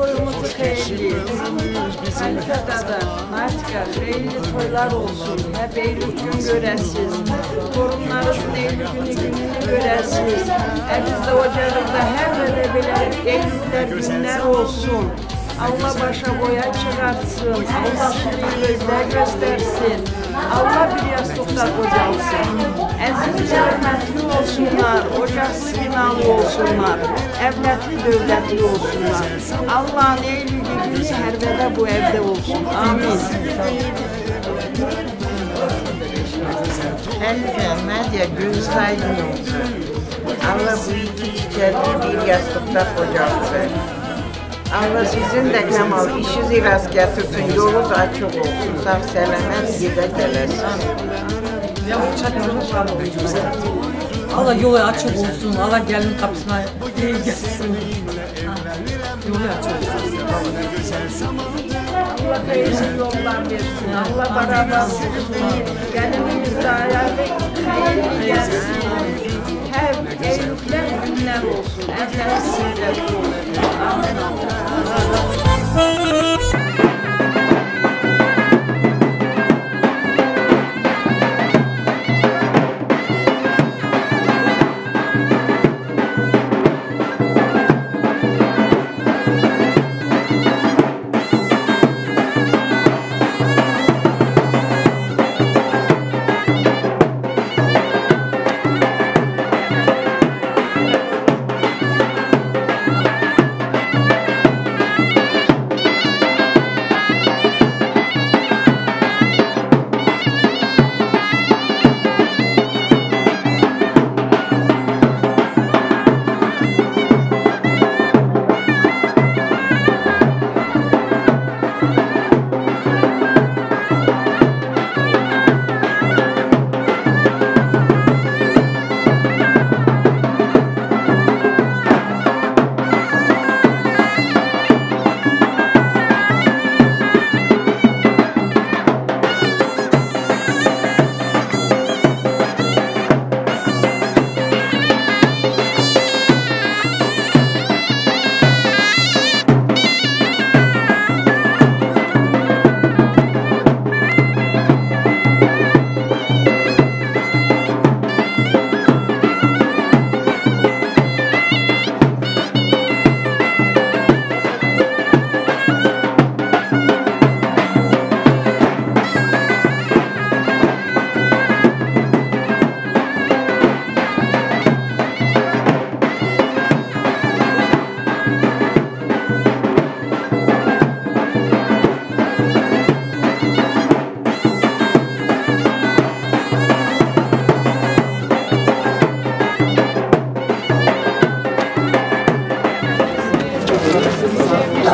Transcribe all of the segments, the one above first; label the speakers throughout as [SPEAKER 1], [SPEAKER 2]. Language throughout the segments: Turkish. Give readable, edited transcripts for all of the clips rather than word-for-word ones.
[SPEAKER 1] toyumuzu hayırlı. Halife dada, Naçka, hayırlı toylar olsun. Hep Eylül gün görəsiz. Torunlarımızın Eylül gününü görəsiz. Elimizde ocağımızda her böyle Eylül'ler günler olsun. Allah başa boya çıkartsın. Allah gözler göstersin. Allah bir yastıkta kocalsın. Əziz hürmetli olsunlar, ocaklı binalı olsunlar, evletli dövletli olsunlar. Allah'ın Eylül günü servede bu evde olsun. Amin.
[SPEAKER 2] Halife, Nadia gözü aydın olsun. Allah bu iki çiçeği bir yastıkta kocalsın. Allah sizin de Kemal işinizi rast getirsin, yolunuz açık olsun, sağ selamet gide gelesin.
[SPEAKER 3] Allah yolu açık olsun, Allah gelin kapısına iyi gelsin. Yolu açık olsun.
[SPEAKER 1] Allah hayırlı yollar versin, Allah beraber gelinimizde hayırlı gelsin. Hep Eylül'ler günler olsun, evler sizler olsun. Amin.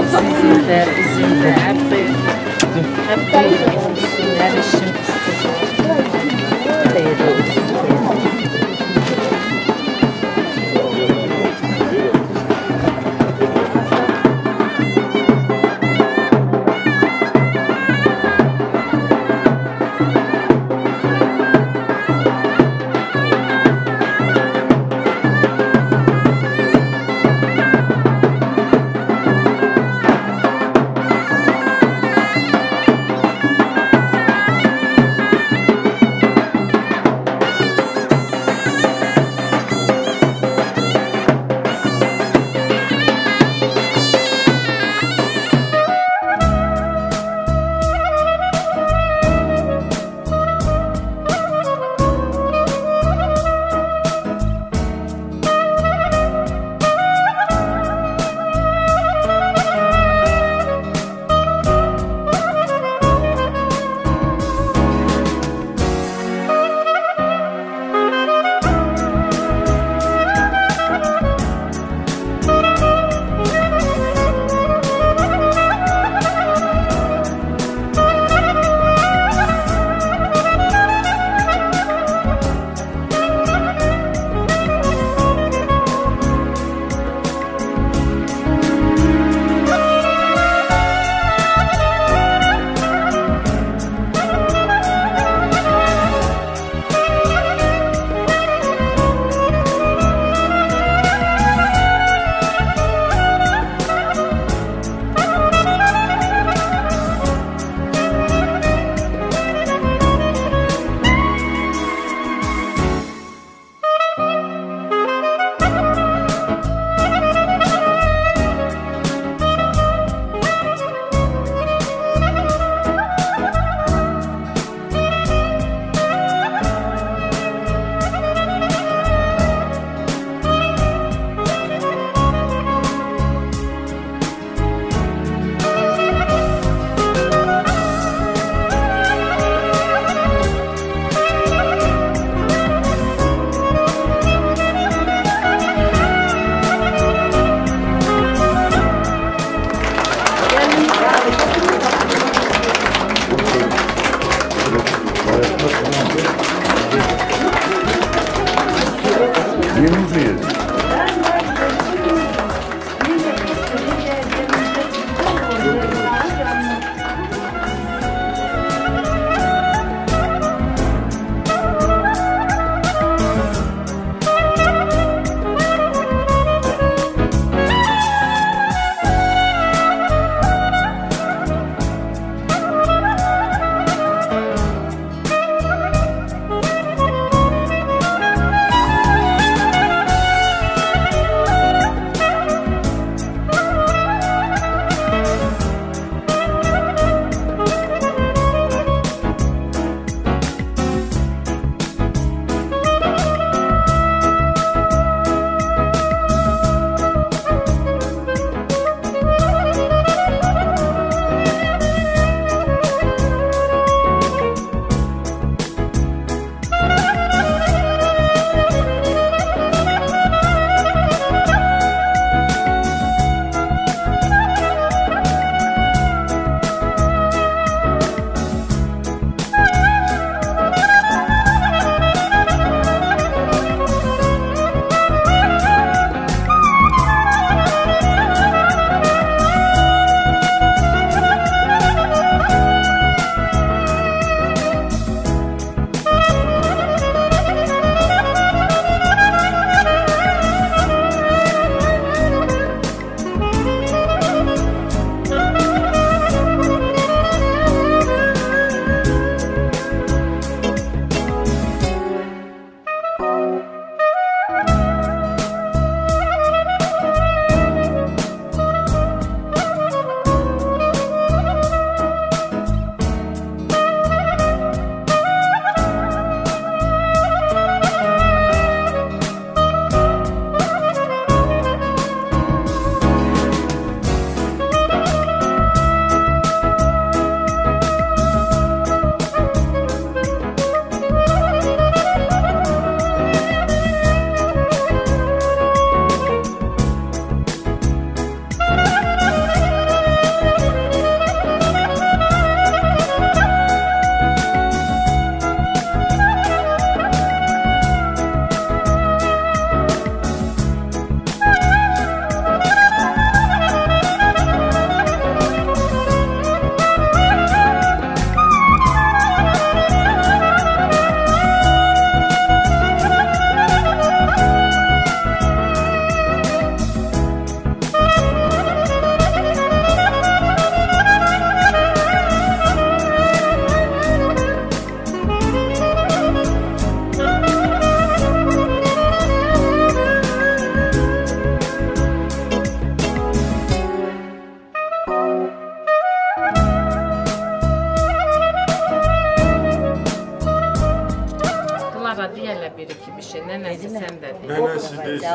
[SPEAKER 2] Sizin de, bizim de, hep hayırlı olsun, her işim hayırlı olsun.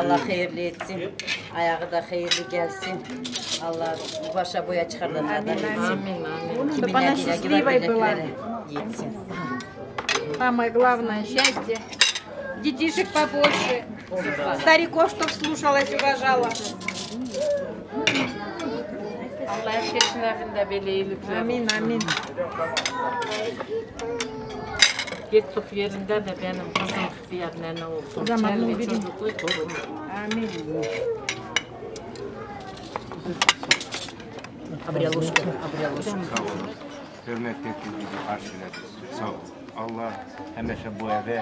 [SPEAKER 4] Allah hayırlı etsin. Ayağı da hayırlı gelsin. Allah başa boya çıkardanlardan etsin.
[SPEAKER 5] Amin.
[SPEAKER 4] Kimin
[SPEAKER 5] Бана
[SPEAKER 4] недиля
[SPEAKER 5] счастливой была.
[SPEAKER 4] etsin.
[SPEAKER 5] Самое главное счастье. Детишек побольше. Стариков, чтоб слушалась, уважала.
[SPEAKER 6] Allah herkesin evinde böyle iyilikler.
[SPEAKER 5] Amin, amin.
[SPEAKER 6] Gittik yerinde de benim kızım ihtiyar nene olsun.
[SPEAKER 5] Zaman
[SPEAKER 6] Çelli
[SPEAKER 5] oldu.
[SPEAKER 6] çocuklu torun.
[SPEAKER 5] Amin.
[SPEAKER 4] Abriyaluşka.
[SPEAKER 7] Sağ olun. Hürmetli bizi karşıladınız. Sağ olun. Allah həmişə bu evə,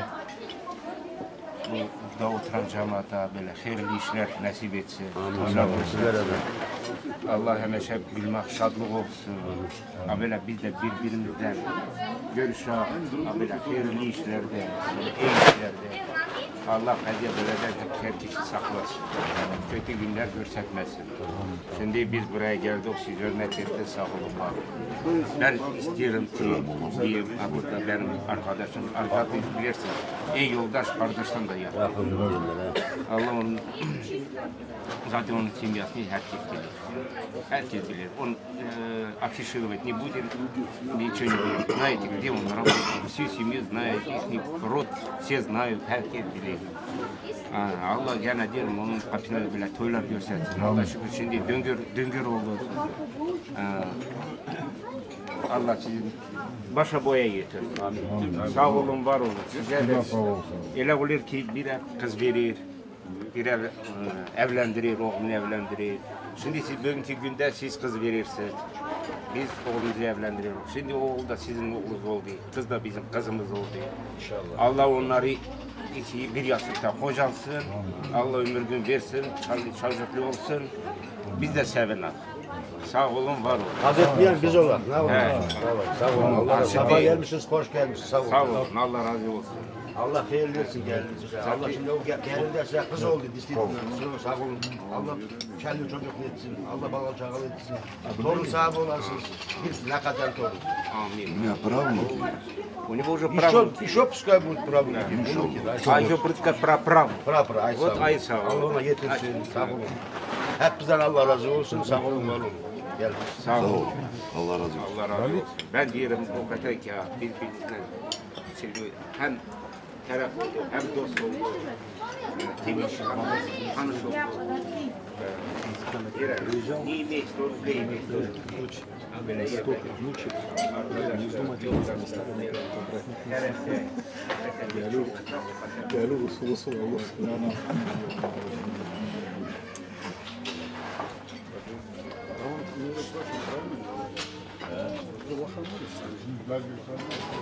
[SPEAKER 7] bu da oturan cəmaata belə xeyirli işlər nəsib etsin. Allah həmişə bilmək şadlıq olsun. Belə biz də bir-birimizdən görüşək, belə xeyirli işlərdə, el işlərdə. Allah qəziyyət elədən hər kişi saxlasın. Kötü günlər görsətməsin. Şimdi biz buraya geldik, siz hürmet ettiniz, sağ olun. Ben istiyorum ki, diyeyim, burada benim arkadaşım, arkadaşım bilirsin, en yoldaş kardeşten de yaptı. Allah onun, zaten onun kimyasını herkes bilir. Herkes bilir. Он афишировать не будем, ничего не будем. Знаете, где он работает, всю семью знает, их род все знают, herkes bilir. Allah gene diyelim onun kapıları bile toylar göstersin. Allah şükür şimdi döngür oldu. Allah sizin başa boya getir. Sağ olun, var olun. Size de öyle olur ki bir kız verir, bir evlendirir, oğlunu evlendirir. Şimdi siz bugünkü günde siz kız verirsiniz. Biz oğlunuzu evlendiriyoruz. Şimdi oğul da sizin oğlunuz oldu. Kız da bizim kızımız oldu. İnşallah. Allah onları bir yastıkta kocansın. Allah ömür gün versin. Çocuklu olsun. Biz de sevinler. Sağ olun, var olun.
[SPEAKER 8] Haz etmeyen biz olarak. Ne olur?
[SPEAKER 7] Sağ olun.
[SPEAKER 8] Allah sabah gelmişsiniz, hoş gelmişsiniz. Sağ olun.
[SPEAKER 7] Sağ olun. Allah razı olsun.
[SPEAKER 8] Allah hayırlı etsin geldiğinize. Allah şimdi o gelinde size kız oldu. Sağ olun. Allah kendi çocuklu etsin. Allah bana çağal etsin. Torun sahibi olasınız. Bir lakaten torun.
[SPEAKER 7] Amin. У него уже право.
[SPEAKER 8] Еще пускай будет право.
[SPEAKER 7] А еще право.
[SPEAKER 8] Право. Ay sağ
[SPEAKER 7] Вот
[SPEAKER 8] olun.
[SPEAKER 7] ay sağ olun.
[SPEAKER 8] Allah ona yetirsin. Sağ olun. Hepinizden Allah razı olsun. Sağ olun, var olun. Geldiniz.
[SPEAKER 7] Sağ olun.
[SPEAKER 9] Allah razı olsun.
[SPEAKER 7] Allah razı olsun. Ben diyelim o kadar ki birbirimizden hem taraf hem dost oldu. Temiz tanış oldu. Не иметь столько, иметь столько.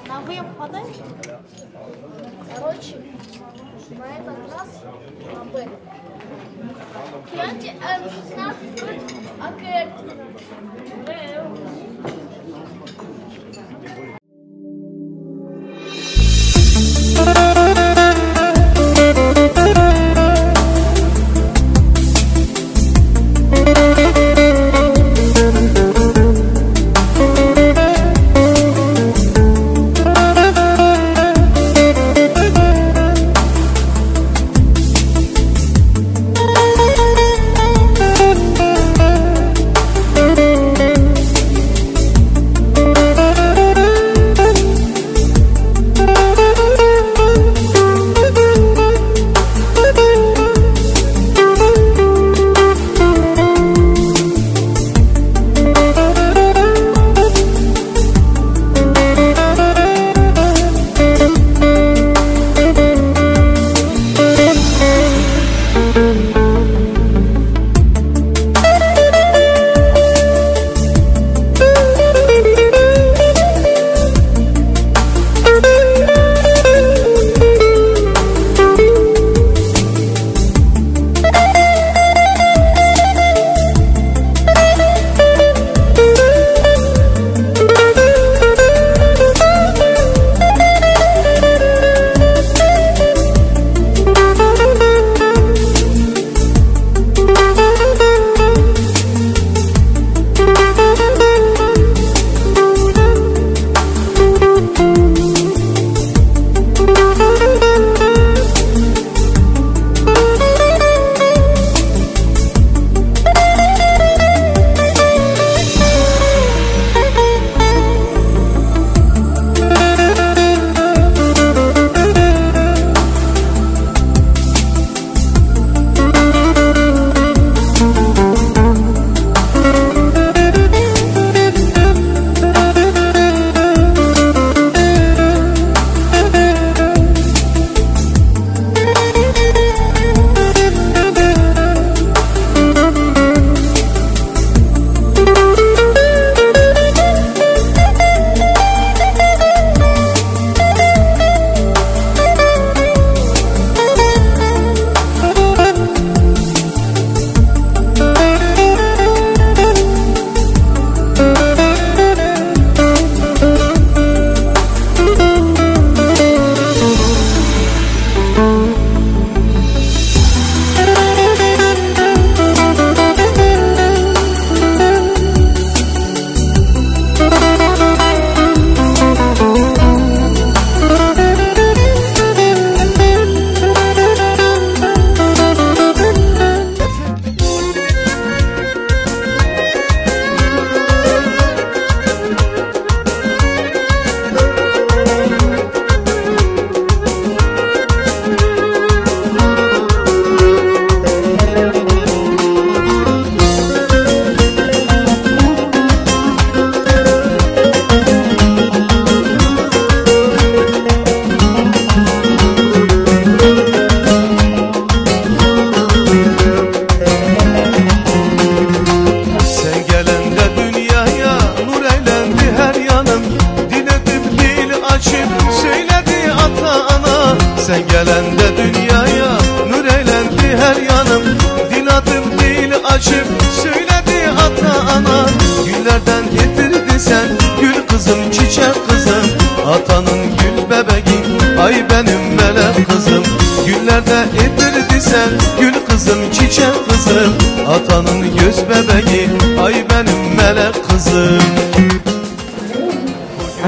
[SPEAKER 10] На выпады. Короче, на этот раз Б. Пьянки М16 АКР.
[SPEAKER 9] açıp söyledi ata ana. Güllerden getirdi sen gül kızım çiçek kızım. Atanın gül bebeği ay benim melek kızım. Güllerde getirdi sen gül kızım çiçek kızım. Atanın göz bebeği ay benim melek kızım.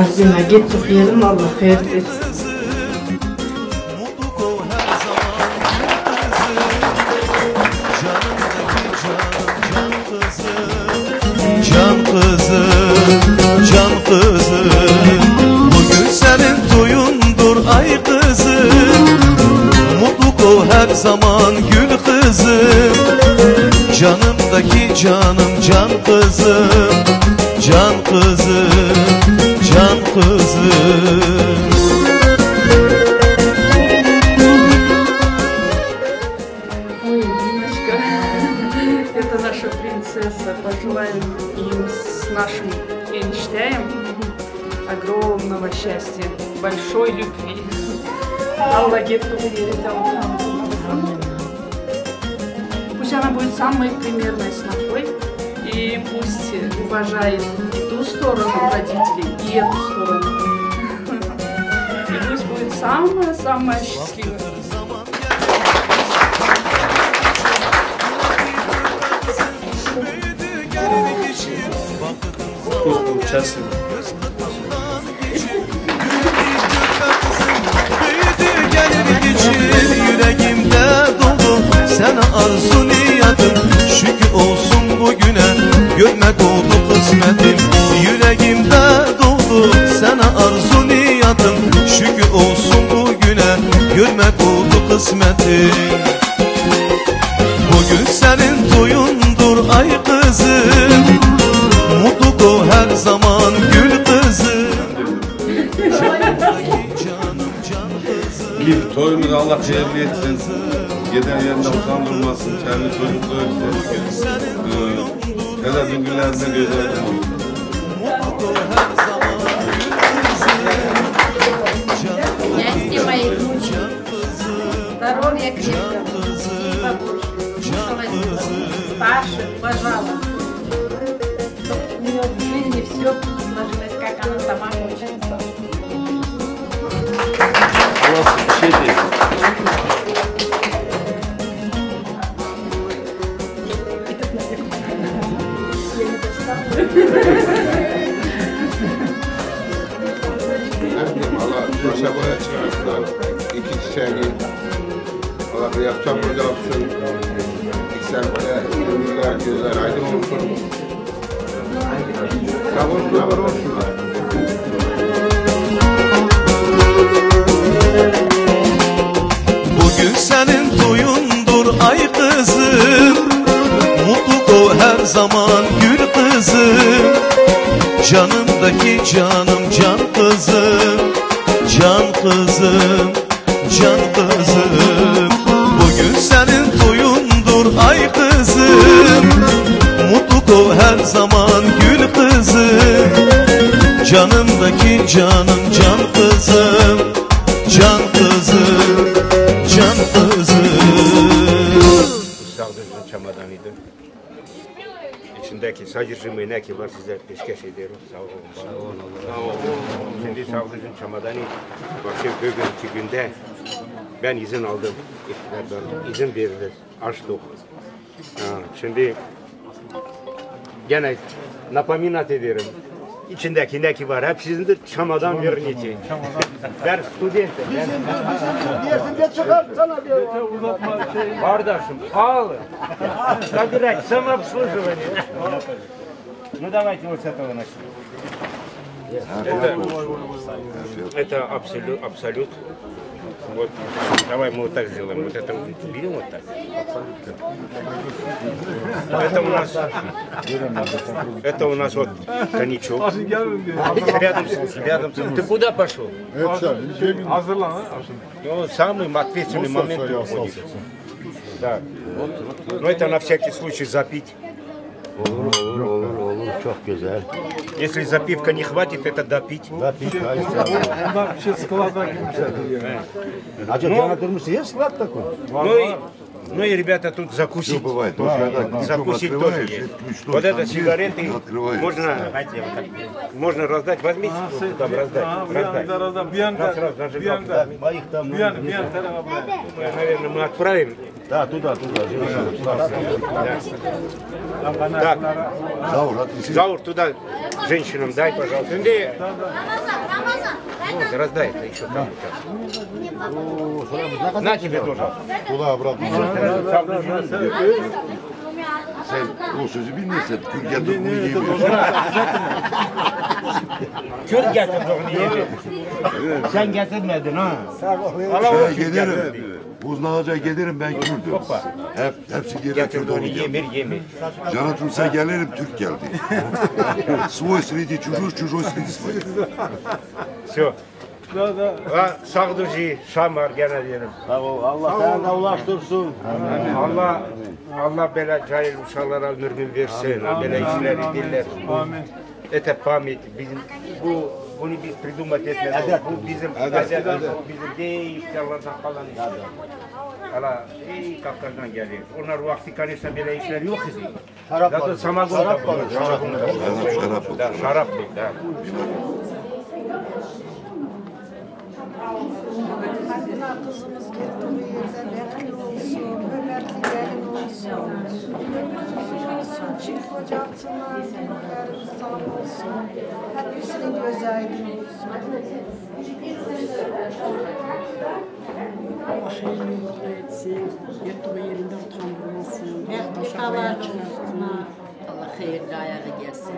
[SPEAKER 1] Azime getirmeyelim, Allah hayır etsin.
[SPEAKER 9] Can kızım, can kızım, bugün senin toyundur ay kızım. Mutlu ol her zaman gül kızım. Canımdaki canım can kızım. Can kızım, can kızım.
[SPEAKER 1] Ой, Диночка, это наша принцесса. Пожелаем им с нашим Эйнштейном огромного счастья, большой любви. Аллах пусть она будет самой примерной снохой, и пусть уважает и ту сторону родителей, и эту сторону. И пусть будет самая-самая счастливая.
[SPEAKER 11] Участвуем.
[SPEAKER 9] Yüreğimde dolu sana arzu niyetim. Şükür olsun bugüne görmek oldu kısmetim. Yüreğimde dolu sana arzu niyetim. Şükür olsun bugüne görmek oldu kısmetim. Bugün senin toyundur ay kızım. Mutlu ol her zaman gül kızım.
[SPEAKER 11] Bir toyumuzu Allah hayırlı etsin. Giden yerinde utandırmasın. Kendi çocukluğu etsin. Hele günlerde güzel olsun.
[SPEAKER 5] Счастья моей внучки, здоровья крепкого, детей побольше, слушалась старше, уважала. Чтобы у нее в жизни все сложилось, как она сама хочет.
[SPEAKER 11] Allah şey değil.
[SPEAKER 12] Allah başa boya çıkarsınlar. İki çiçeği. Allah bir yakacak burada yapsın. İksemde gönüller, gözler aydın olsun. Kavuşlar olsunlar.
[SPEAKER 9] Bugün senin toyundur ay kızım. Mutlu ol her zaman gül kızım. Canımdaki canım can kızım. Can kızım, can kızım. Bugün senin toyundur ay kızım. Mutlu ol her zaman gül kızım. Canımdaki canım can kızım. Can kızım, can kızım.
[SPEAKER 7] Sağdırıcın çamadanıydı. İçindeki sacırcımı ne ki var size peşkeş ediyorum. Sağ olun. Sağ olun. Şimdi sağdırıcın çamadanı bakıyor bugünkü günde ben izin aldım. İktidardan izin verildi. Açtık. Şimdi gene napaminat ederim. İçindeki ne ki var hep sizindir çamadan verin içi. Ben studentim.
[SPEAKER 8] Diyorsun de çıkar sana bir
[SPEAKER 7] Kardeşim pahalı. Забирать самообслуживание. Ну давайте вот с этого начнем. Это абсолют. Вот, давай мы вот так сделаем. Вот это берем вот так. Это у нас вот коньячок. Рядом. Ты куда пошел? Ну, самый ответственный момент уходит. Да. Но это на всякий случай запить.
[SPEAKER 8] Çok güzel.
[SPEAKER 7] Если запивка не хватит, это допить.
[SPEAKER 8] Допить, Acaba yana durmuş ya sklad такой.
[SPEAKER 7] Ну и Ну и ребята тут закусить.
[SPEAKER 12] Все бывает.
[SPEAKER 7] Закусить тоже есть. Вот это сигареты можно раздать. Возьмите, там раздать. Наверное, мы отправим.
[SPEAKER 8] Да, туда.
[SPEAKER 7] Так, Заур, туда женщинам дай, пожалуйста. Вот, раздай это еще там. На тебе тоже.
[SPEAKER 12] Tula обратно. Sen o sözü bilmiyorsan kül getir bunu yemiyorsun.
[SPEAKER 7] Kül getir onu yedi. Sen getirmedin ha.
[SPEAKER 12] Şeye gelirim. Buzlağaca gelirim ben Kürdüm. Hepsi geri Kürdü onu
[SPEAKER 7] yemir.
[SPEAKER 12] Canatulsa gelirim Türk geldi. Свой среди чужой, чужой среди своих.
[SPEAKER 7] Все. Sağ durci, Şamar gene diyelim.
[SPEAKER 8] Sağ ol. Allah sana da ulaştırsın.
[SPEAKER 7] Allah böyle cahil uşaklara ömür gün versin. Böyle işleri diller. Amin. Это память. Bunu biz prидумать etmedik. Bu bizim bizim değişlerden kalan işler. Hala Kafkas'tan geliyor. Onlar vakti kanısa böyle işler yok idi. Zaten samagon da şaraplık da.
[SPEAKER 1] Kızımız gitti bu yerden bekli olsun, hürmetli gelin olsun. Olsun, çift kocatsınlar, günlerimiz sağ olsun. Hepsinin göz aydın olsun. Allah hayırlı yolda etsin, yattığı yerinde utandırmasın.
[SPEAKER 4] Mehdiqalar olsun. Allah hayırlı ayağı gelsin.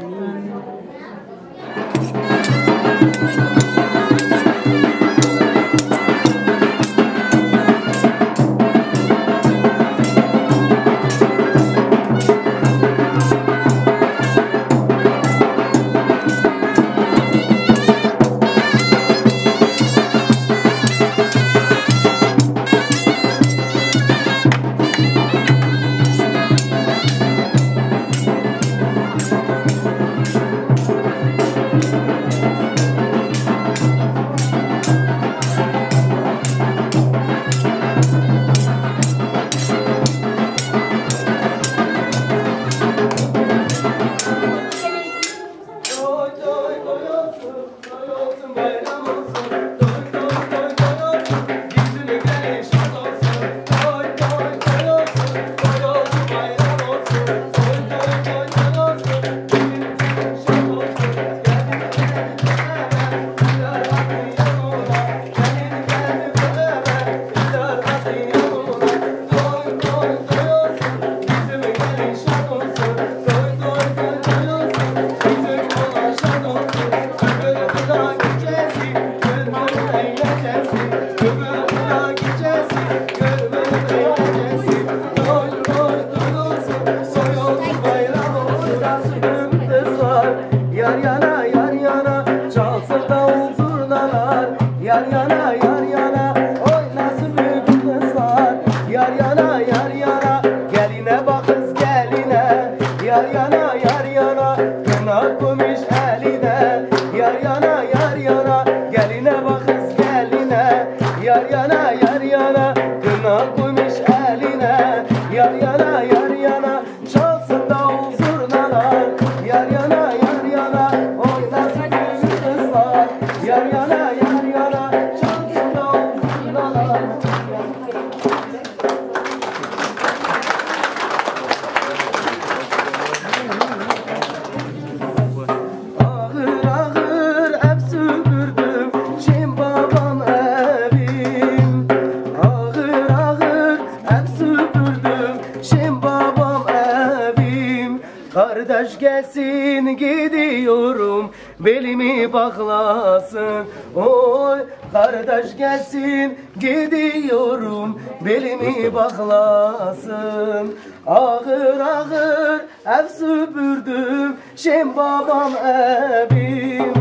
[SPEAKER 13] Kardeş gelsin gidiyorum belimi bağlasın. Oy kardeş gelsin gidiyorum belimi bağlasın. Ağır ağır ev süpürdüm şem babam evim.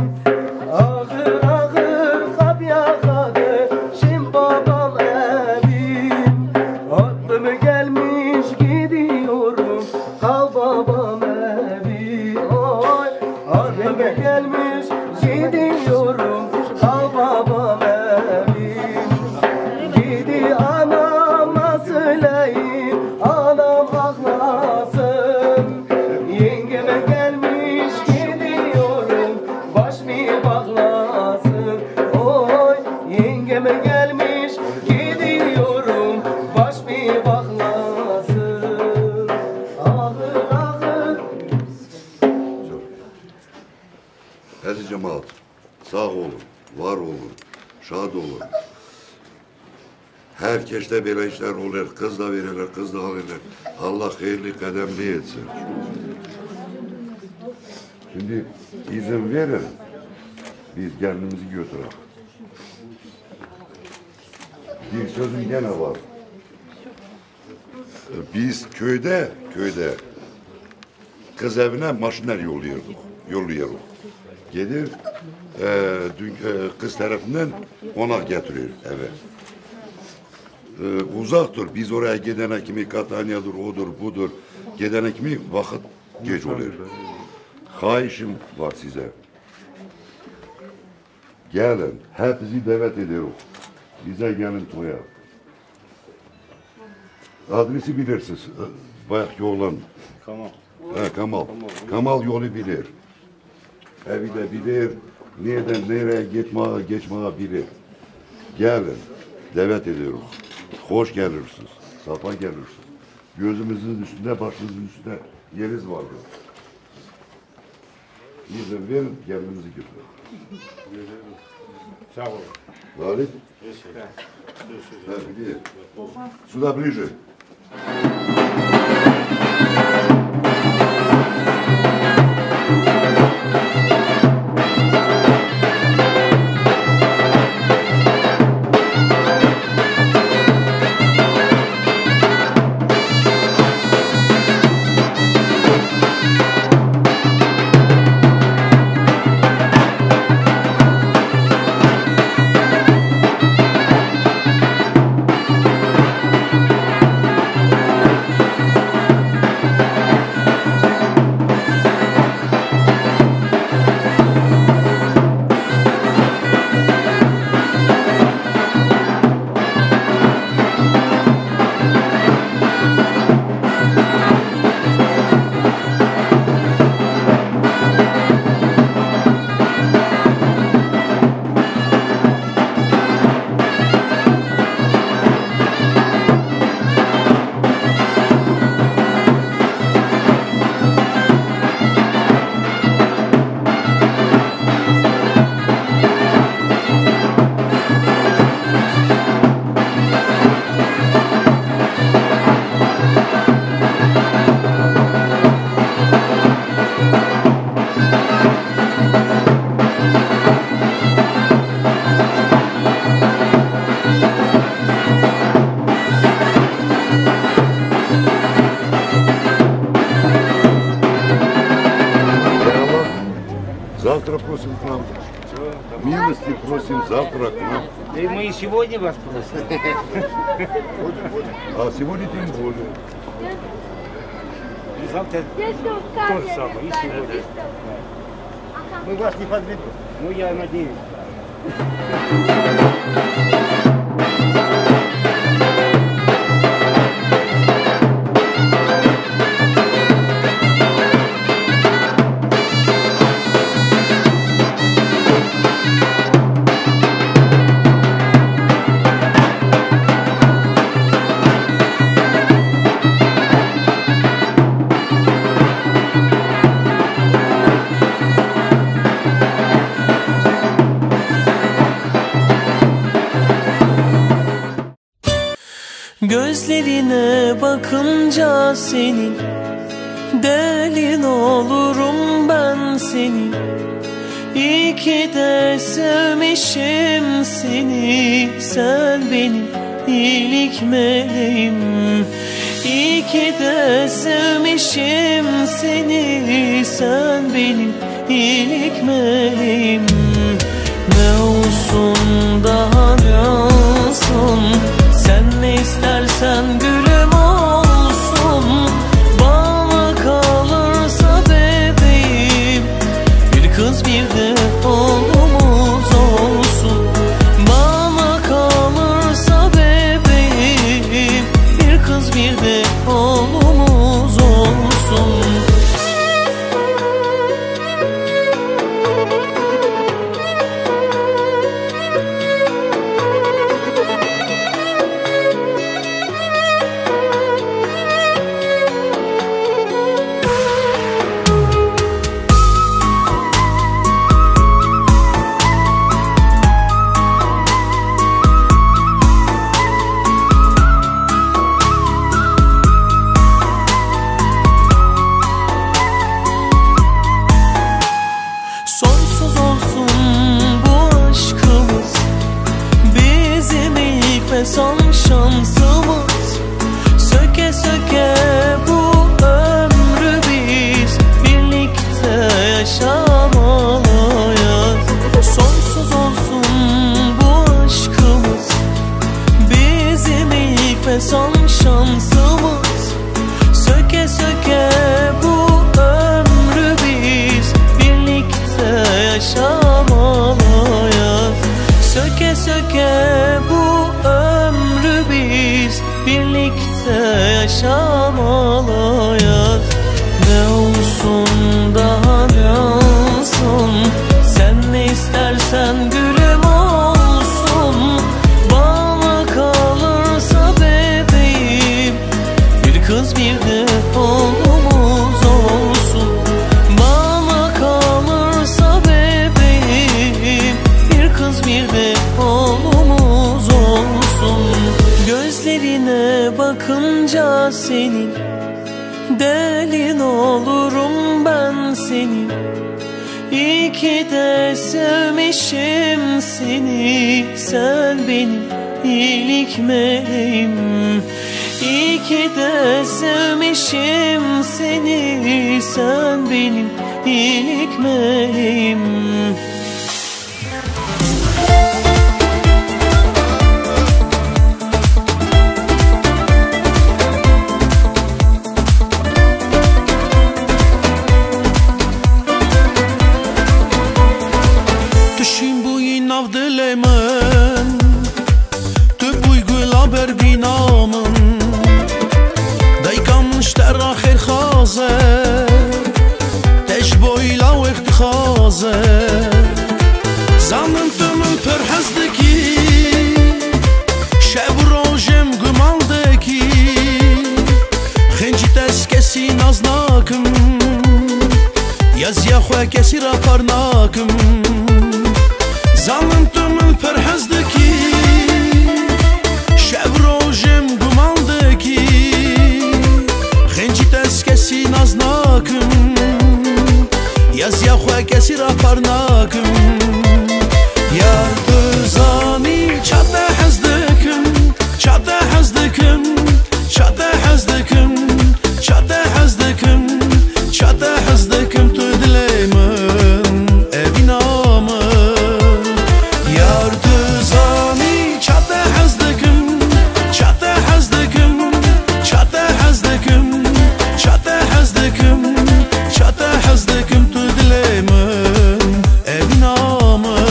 [SPEAKER 13] Ağır ağır kap yakadı şem babam evim. Aklım gelmiş gidiyorum kal babam evi. Oy aklım gelmiş gidiyorum kal babam evi. Gidi anama söyleyeyim
[SPEAKER 14] cemaat. Sağ olun, var olun, şad olun. Herkeste belə işler olur. Kız da verirler, kız da alırlar. Allah hayırlı kademli etsin. Şimdi izin verin. Biz kendimizi götürelim. Bir sözüm gene var. Biz köyde kız evine maşinler yolluyoruz. Gelir kız tarafından konak getiriyor eve. Uzaktır. Biz oraya gidene kimi Katanya'dır, odur, budur. Gidene kimi vakit geç olur. Xahişim var size. Gelin, hepinizi davet ediyoruz. Bize gelin toya. Adresi bilirsiniz. Bayakçı oğlan.
[SPEAKER 7] Kamal.
[SPEAKER 14] Kamal. Kamal yolu bilir. Evi de bilir. Nereden nereye geçmeye bilir. Gelin. Davet ediyoruz. Hoş gelirsiniz. Safa gelirsiniz. Gözümüzün üstünde, başımızın üstünde yeriz vardır. İzin verin, kendimizi götürelim.
[SPEAKER 7] Sağ olun.
[SPEAKER 14] Galip? Да, где? Сюда ближе. Завтра просим к нам. Милости просим завтра к нам.
[SPEAKER 7] Да и мы и сегодня вас просим.
[SPEAKER 14] А сегодня тем более.
[SPEAKER 7] И завтра то же самое, и сегодня. Мы вас не подведем. Ну, я надеюсь.
[SPEAKER 15] Gözlerine bakınca senin, delin olurum ben senin. İyi ki de sevmişim seni, sen benim iyilik meleğim. İyi ki de sevmişim seni, sen benim iyilik meleğim. Ne olsun daha ne olsun, sen ne istersen gülüm olsun. Bana kalırsa bebeğim, bir kız bir de oğlumuz olsun. Bana kalırsa bebeğim, bir kız bir de oğlumuz olsun. son şansımız. Söke söke bu ömrü biz birlikte yaşamalıyız. Sonsuz olsun bu aşkımız, bizim ilk ve son şansımız. Söke söke bu ömrü biz birlikte yaşamalıyız. Söke söke bu ömrü biz birlikte yaşamalıyız. Ne olsun daha ne olsun, sen ne istersen gülüm olsun. Bana kalırsa bebeğim, bir kız bir de oğlumuz olsun. Bana kalırsa bebeğim, bir kız bir de oğlumuz olsun. Gözlerine bakınca senin, delin olurum ben senin. İyi ki de sevmişim seni, sen benim iyilik meleğim. İyi ki de sevmişim seni, sen benim iyilik meleğim.
[SPEAKER 9] Düşün bu inav dilemen, tüp uygul haber binamın. Daykanmış der ahir khaze, teş boyla ve ihtixaze. Zanım tümün perhezdeki, şev rojem gümaldeki. Xinci tes kesi naznakım, yaz ya xwe kesi raparnakım. Zanım tümün perhezdeki, şev rojem gümaldeki. Xinci tes kesi naznakım, yaz ya xwe kesi raparnakım. Yar tuzani çate hezdikim, çate hezdikim, çate hezdikim, çate hezdikim, çate hezdikim tu dilemin evinamın. Yar tuzani çate hezdikim, çate hezdikim, çate hezdikim, çate hezdikim, çate hezdikim tu dilemin evinamın.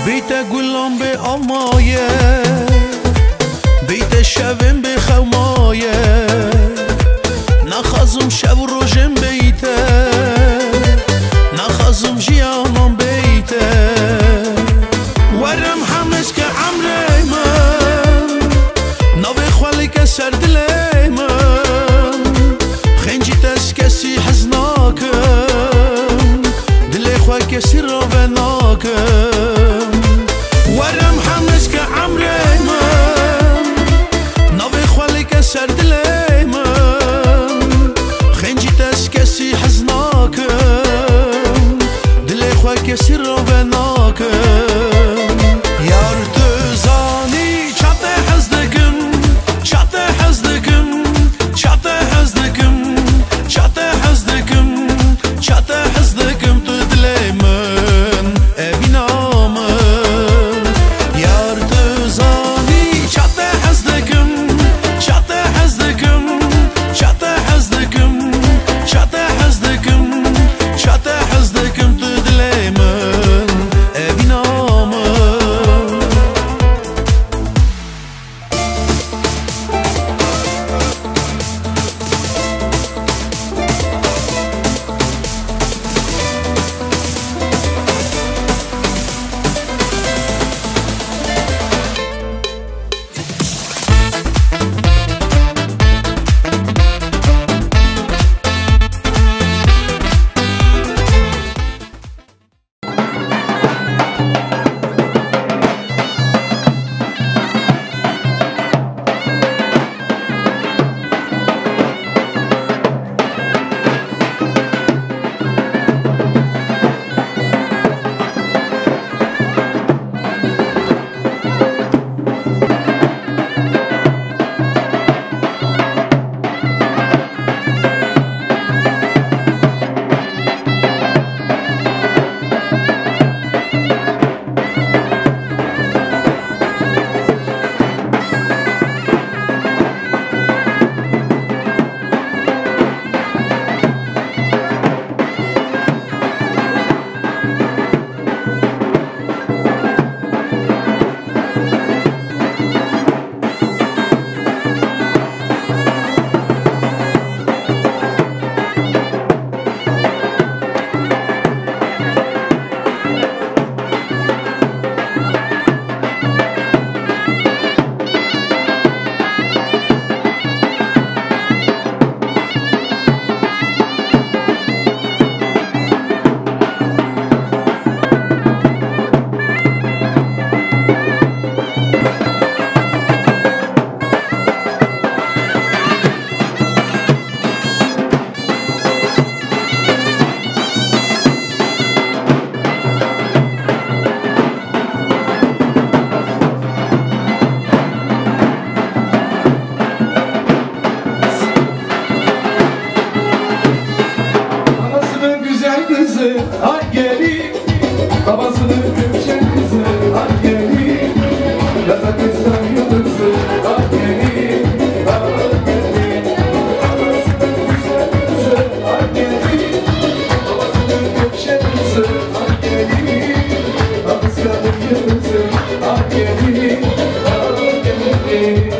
[SPEAKER 9] Beyte gullan be almaye, beyte şevim be xevmaye. Naxazım şev rojem beyte, naxazım jiyanan beyte. Verem hameske amreymen, navi xvalike serdileymen. Xinci tes kesi heznakım, dile xwe kesi ravenakım. Verem hameske amreymen, navi xvalike serdileymen. Xinci tes kesi heznakım, dile xwe kesi ravenakım. Yar tuzani çate hezdikim, çate hezdikim, çate hezdikim, çate hezdikim, çate hezdikim tu dilemin evinamın. Yar tuzani çate hezdikim, çate hezdikim, çate hezdikim, çate hezdikim, çate hezdikim tu dilemin kızı ay gelin, babasının Gülşen kızı ay gelin, Kazakistan yıldızı ay gelin, ay gelin, babasının güzel kızı ay gelin, babasının Gülşen kızı ay gelin, Kazakistan yıldızı ay gelin, ay gelin.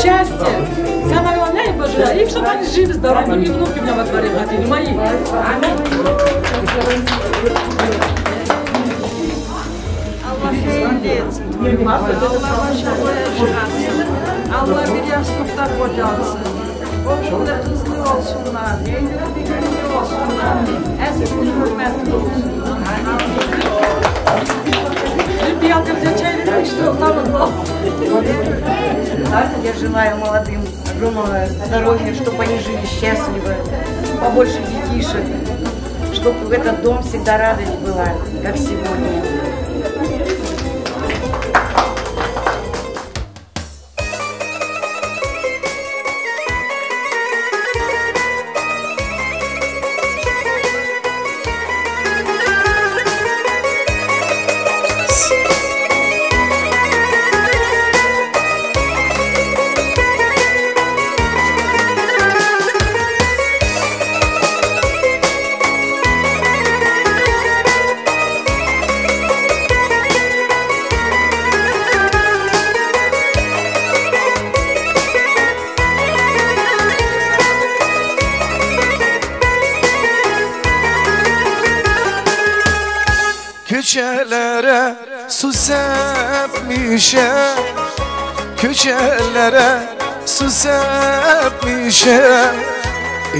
[SPEAKER 3] Счастье. Самое главное, им пожелаю. И чтобы они живы, здоровы, и внуки у меня во дворе ходили, мои. Аминь.
[SPEAKER 1] Allah Allah başa boya çıkarsın. Allah bir yastıkta kocalsın. Oğlum da kızlı olsunlar, evli bir günlü olsunlar. Esmin hürmetli olsunlar.
[SPEAKER 3] Bir yakınca çeyrek işte tamam.
[SPEAKER 2] Я желаю молодым огромного здоровья, чтобы они жили счастливо, побольше детишек, чтобы в этот дом всегда радость была, как сегодня.
[SPEAKER 9] Köçelere su sepmişem, köçelere su sepmişem.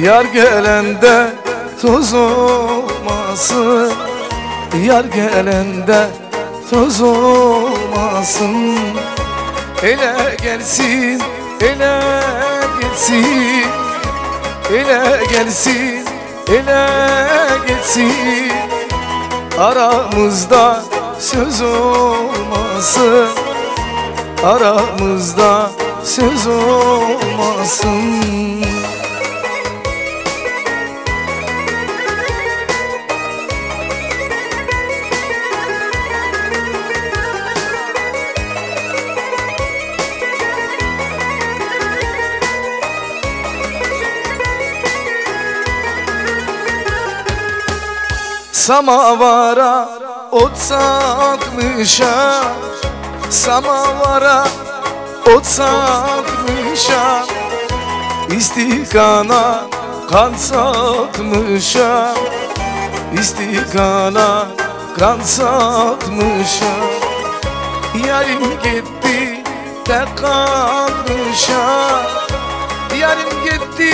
[SPEAKER 9] Yar gelende toz olmasın, yar gelende toz olmasın. Ele gelsin, ele gelsin, ele gelsin, ele gelsin. Aramızda söz olmasın, aramızda söz olmasın. Samavara ot sakmışam, samavara ot sakmışam. İstikana kan satmışam, istikana kan satmışam. Yarim gitti de kalmışam, yarim gitti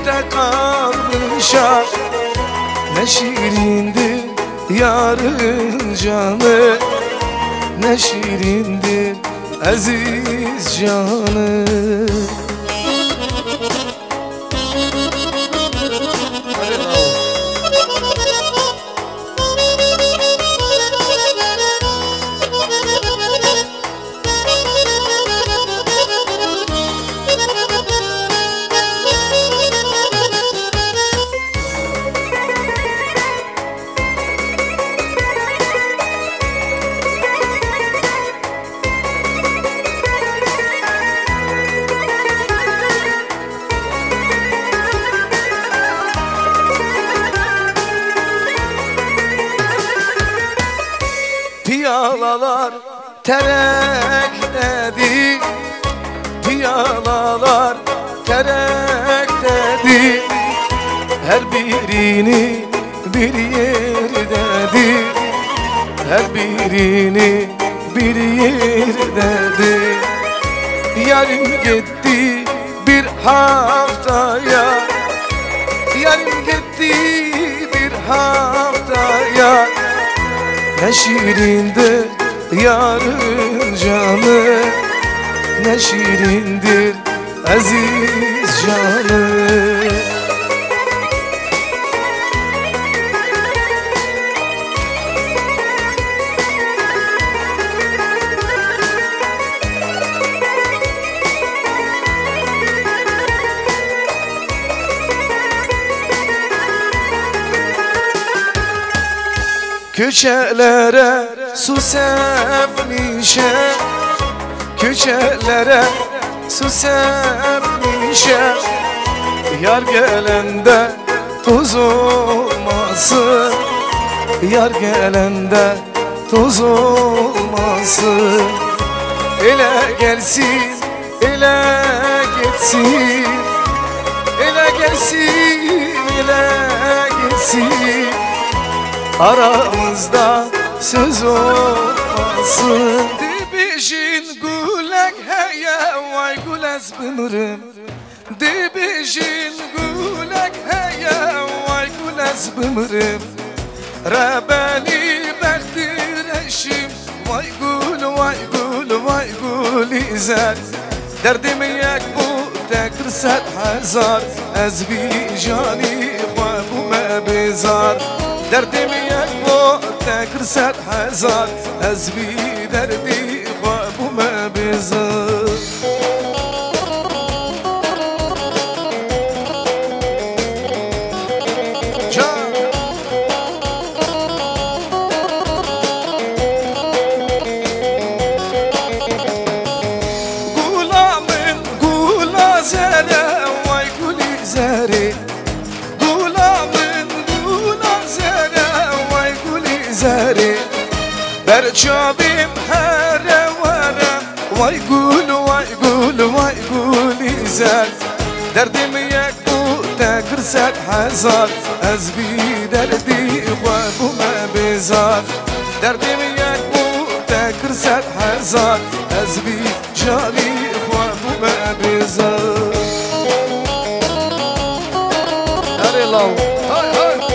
[SPEAKER 9] de kalmışam. Ne şirindir yarın canı, ne şirindir aziz canı. Piyalalar terekledi, piyalalar terekledi. Her birini bir yerdedir, her birini bir yerdedir. Yarım gitti bir haftaya, yarım gitti bir haftaya. Ne şirindir yarın canı, ne şirindir aziz canı. Köçelere su sepmişem, köçelere su sepmişem. Yar gelende toz olmasın, yar gelende toz olmasın. Ele gelsin, ele gitsin, ele gelsin, ele gitsin. Aramızda söz olmasın.
[SPEAKER 16] az bımırım Dibijin gulek heye vay gul az bımırım Rabani bektireşim vay gul vay gul vay gul izet Derdim yek bu tekr set hazar Ez bi jani bu me bezar Derdim yek bu tekr set hazar Ez bi derdi bu me bezar Berçabim here vere Vay gul vay gul izet Derdim yek bu tekr set hazar Ez bi derdi bu me bezar Derdim yek bu tekr set hazar Ez bi jani bu me bezar Hare lav hay hay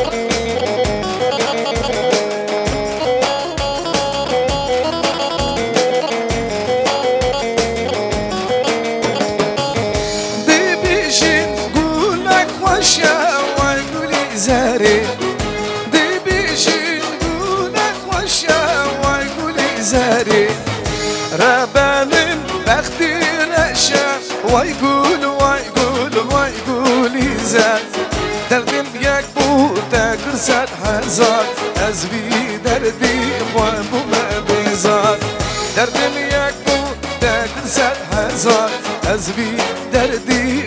[SPEAKER 16] Rabenim bektireşe Vay gul izet Derdim yek bu tekr set hazar Ez bi derdi bu me bezar Derdim yek bu tekr set hazar Ez bi derdi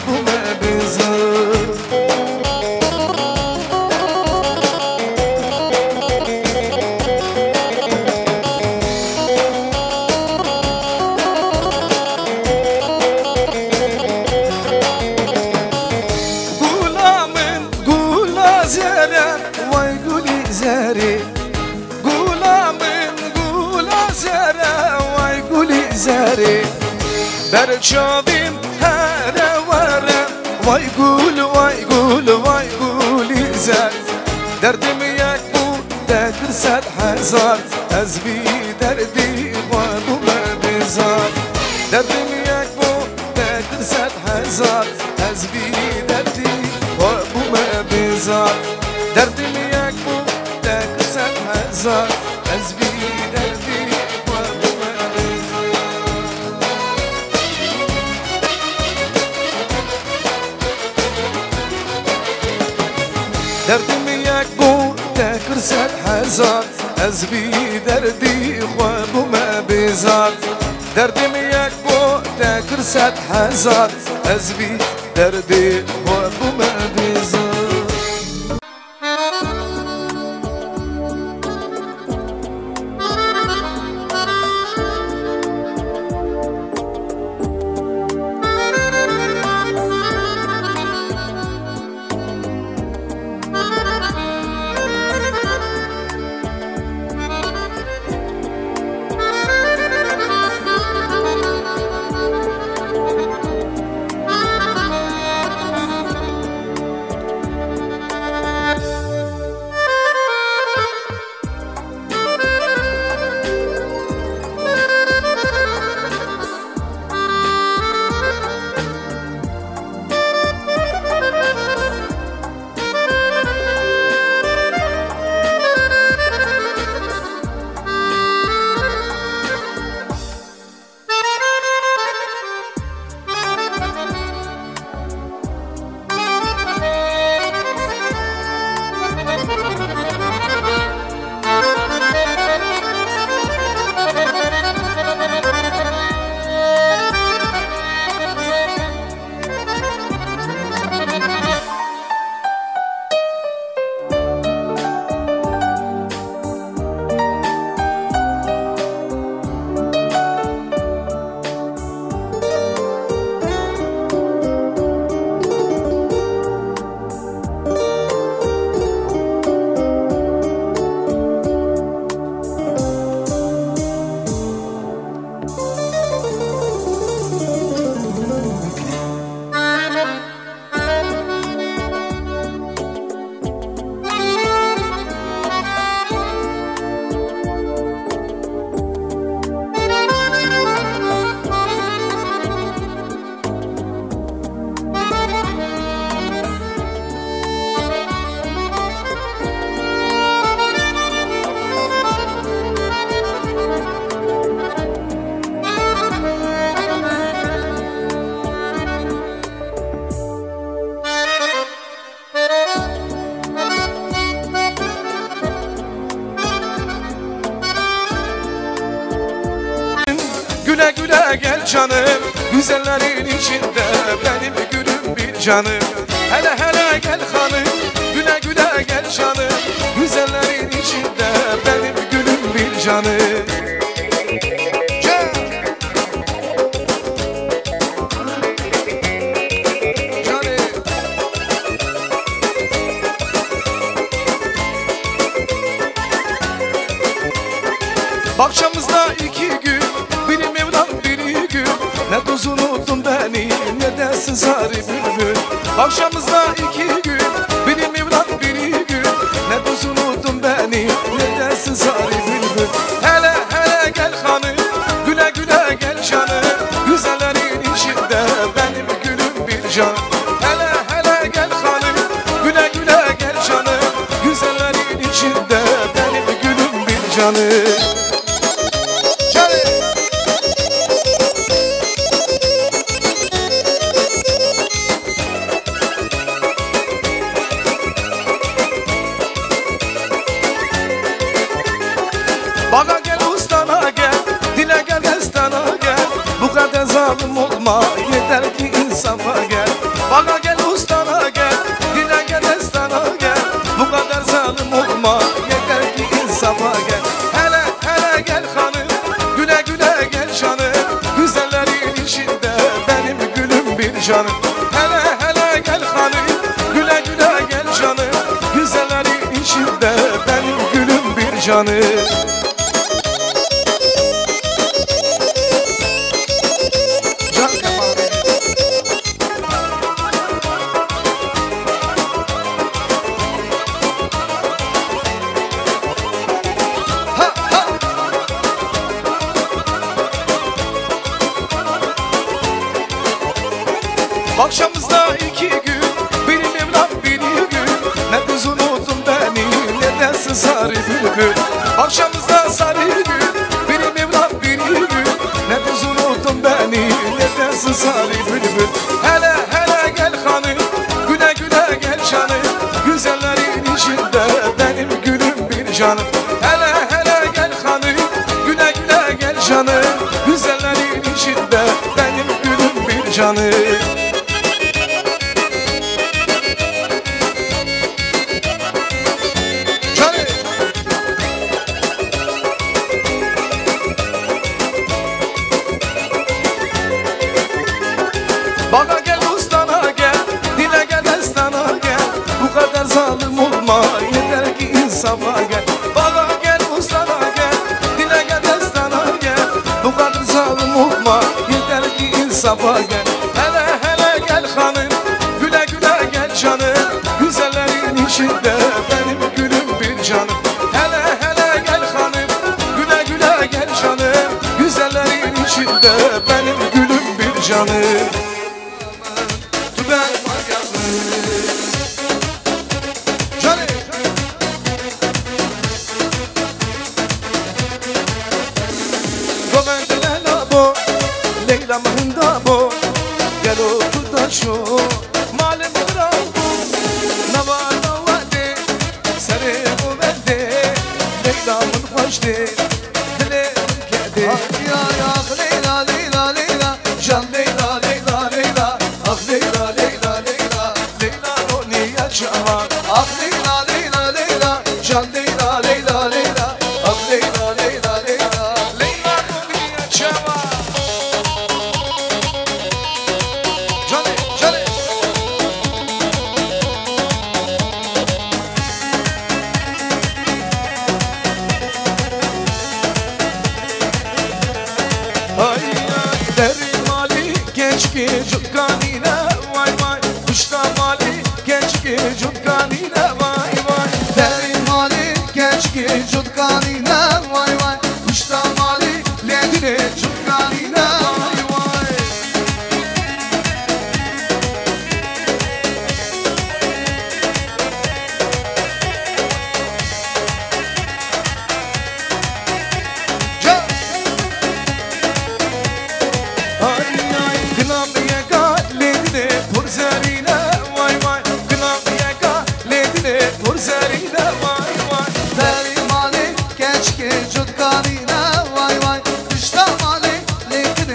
[SPEAKER 16] bu me bezar Berçavim here vere Vay gul izet Derdim yek bu tekr set hazar Ez bi derdi bu me bezar Derdim yek bu tekr set hazar Ez bi derdi bu me bezar Derdim yek bu tekr set hazar Ez bi derdi Derdim yek bu tekr set hazar Ez bi derdi bu me bezar Derdim yek bu tekr set hazar Ez bi derdi bu me bezar Güle güle gel canım, güzellerin içinde benim gülüm bir canım. Hele hele gel hanım, güle güle gel canım, güzellerin içinde benim gülüm bir canım. Bahçemizde iki gün, biri Mevlam biri gün. Ne tuz unuttun beni, ne de sızarı bülbül. Bahçemizde iki gün, biri Mevlam biri gün. Ne tuz unuttun beni, ne de sızarı bülbül. Hele hele gel hanım, güle güle gel canım, güzellerin içinde benim gülüm bir can. Hele hele gel hanım, güle güle gel canım, güzellerin içinde benim gülüm bir canım. Bana gel ustana gel, dile gel destana gel. Bu kadar zalim olma, yeter ki insafa gel. Bana gel ustana gel, dile gel destana gel. Bu kadar zalim olma, yeter ki insafa gel. Hele hele gel hanım, güle güle gel canım, güzellerin içinde benim gülüm bir canım. Hele hele gel hanım, güle güle gel canım, güzellerin içinde benim gülüm bir canım. Akşamızda iki gün, biri Mevlam biri gün. Ne tuz unuttun beni, ne de sızarı bülbül. Akşamızda sarı gün, biri Mevlam biri gün. Ne tuz unuttun beni, ne de sızarı bülbül. Hele hele gel hanım, güle güle gel canım, güzellerin içinde benim gülüm bir canım. Hele hele gel hanım, güle güle gel canım, güzellerin içinde benim gülüm bir canım. Bana gel ustana gel, dile gel destana gel. Bu kadar zalim olma, yeter ki insafa gel. Bana gel ustana gel, dile gel destana gel. Bu kadar zalim olma, yeter ki insafa gel. Hele hele gel hanım, güle güle gel canım, güzellerin içinde benim gülüm bir canım. Hele hele gel hanım, güle güle gel canım, güzellerin içinde benim gülüm bir canım. Leyla mında bo, gel otur da şu malum bravo. Nava nava de, sare o bende, Leyla mın hoşte, dile kede. Ya ya Leyla Leyla Leyla, can Leyla Leyla Leyla, ah Leyla Leyla Leyla, Leyla o niye çava, ah Leyla Leyla Leyla, can Leyla Leyla Leyla, ah Leyla Leyla Leyla, Leyla o niye çava. Cutkanine vay vay, kuşta mali genç ki cutkanine vay vay. Deri mali genç ki cutkanine vay vay, kuşta mali ledine cutkanine vay vay. Deri mali genç ki cutkanine vay vay, kuşta mali ledine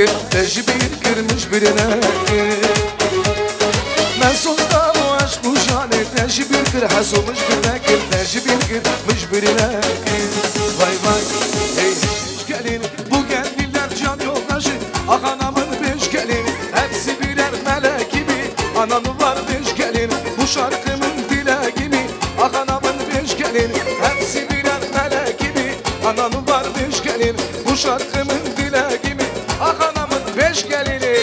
[SPEAKER 16] gir Tecbir girmiş birine gir Ben sonda bu aşk uşane Tecbir gir hasılmış birine gir Tecbir girmiş birine gir Vay vay ey gelin Bu gelinler can yoldaşı Ah anamın beş gelin Hepsi birer melek gibi Ananı var beş gelin Bu şarkımın dile gibi Ah anamın beş gelin Hepsi birer melek gibi Ananı var beş gelin Bu şarkımın dile gibi Ah anamın beş gelini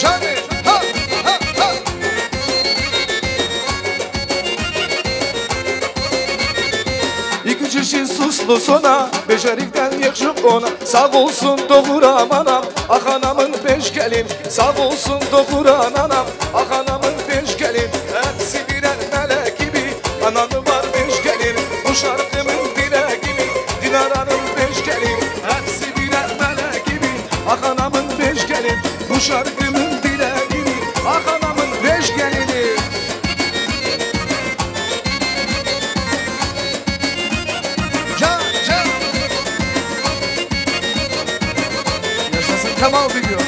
[SPEAKER 16] Canı ha ha ha İki çeşit suslu sona Becerikten yakışık ona Sağ olsun doğuran anam Ah anamın beş gelin Sağ olsun doğuran anam Ah anamın beş gelin Hepsi birer melek gibi Ananı var beş gelin Bu şarkımın dile gibi Dinara'nın beş gelin Hepsi birer melek gibi Ah anamın beş gelin Bu şarkımın dile gibi Ah anamın beş gelini Kemal biliyor.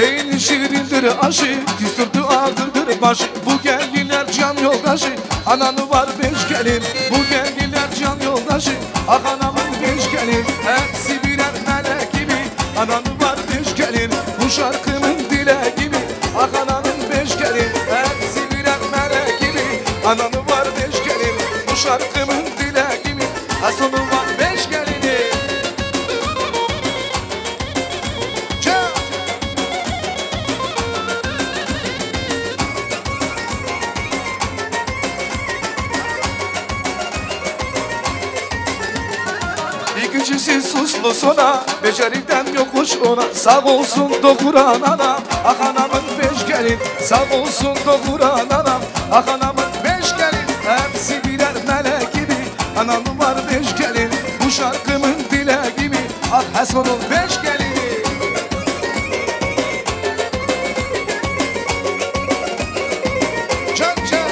[SPEAKER 16] Eyni şirindir aşı, düsturdu ağırdır başı. Bu gelinler can yoldaşı, ananı var beş gelin. Bu gelinler can yoldaşı, ah anamın beş gelin. Hepsi birer melek gibi, ananı var beş gelin. Bu şarkımın dile gibi, ah ananın beş gelin. Hepsi birer melek gibi, ananı var beş gelin. Bu şarkımın dile gibi, ah sonu var beş gelini. İkincisi suslu sona Becerikten yokmuş ona Sağ olsun doğuran anam Ah anamın beş gelin Sağ olsun doğuran anam Ah anamın beş gelin Hepsi birer melek gibi Anamın var beş gelin Bu şarkımın dile gibi Ah Hasan'ın beş gelini Can can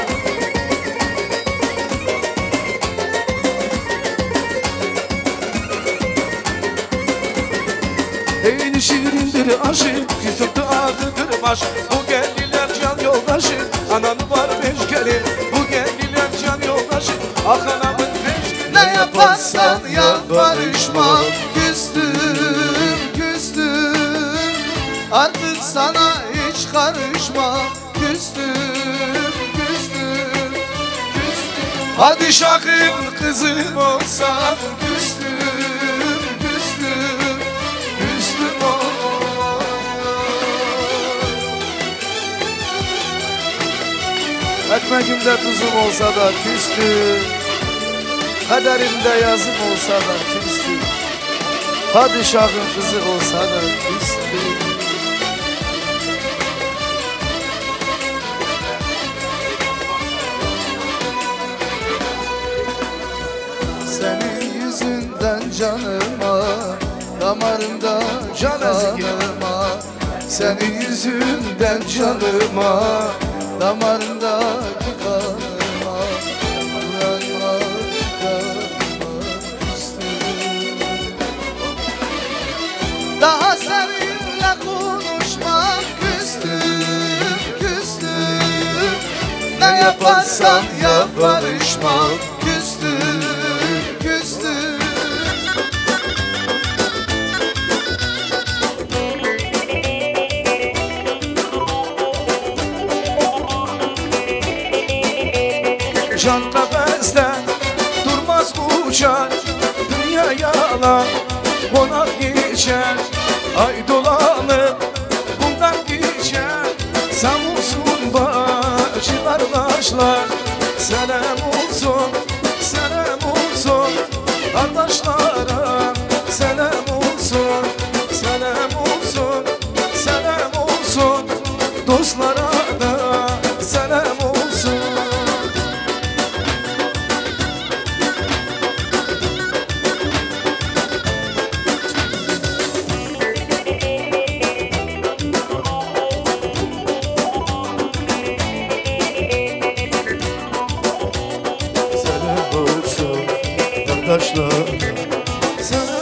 [SPEAKER 16] Eyni şirindir aşı, küsüktü ağzıdır baş. Bu gelinler can yoldaşı, ananı var beş gelin. Bu gelinler can yoldaşı, ah anamın beş gelin.
[SPEAKER 9] Ne yaparsan yap barışma, küstüm, küstüm. Artık sana hiç karışma, küstüm, küstüm, küstüm. Padişahın kızım olsam, küstüm, küstüm.
[SPEAKER 16] Ekmeğimde tuzum olsa da küstüm Kaderimde yazım olsa da küstüm Padişahın kızı olsa da küstüm
[SPEAKER 9] Senin yüzünden canıma Damarımda canıma Senin yüzünden canıma Damarımdaki kanıma Uyanma küstüm Daha seninle konuşmam küstüm, küstüm Ne yaparsan yap barışmam küstüm, küstüm
[SPEAKER 16] Can kafesten durmaz uçar Dünya yalan konar geçer Ay dolanıp bundan geçer Sağ olsun bacı kardeşler Selam olsun, selam olsun Kardeşlere selam olsun, selam olsun, selam olsun Dostlara da selam olsun
[SPEAKER 9] taşlara. Sen